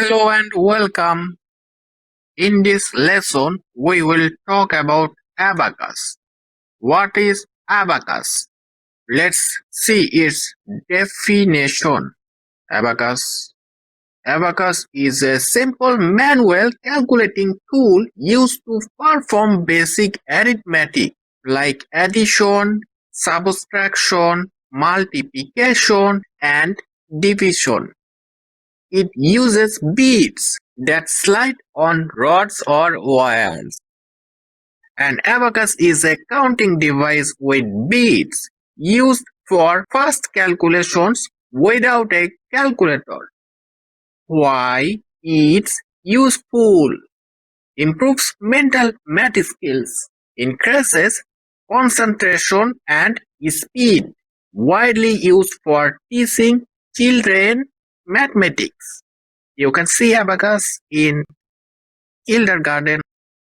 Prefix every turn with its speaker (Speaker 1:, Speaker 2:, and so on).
Speaker 1: Hello and welcome. In this lesson, we will talk about abacus. What is abacus? Let's see its definition. Abacus. Abacus is a simple manual calculating tool used to perform basic arithmetic like addition, subtraction, multiplication, and division. It uses beads that slide on rods or wires. An abacus is a counting device with beads used for fast calculations without a calculator. Why it's useful? Improves mental math skills, increases concentration and speed. Widely used for teaching children mathematics. You can see abacus in kindergarten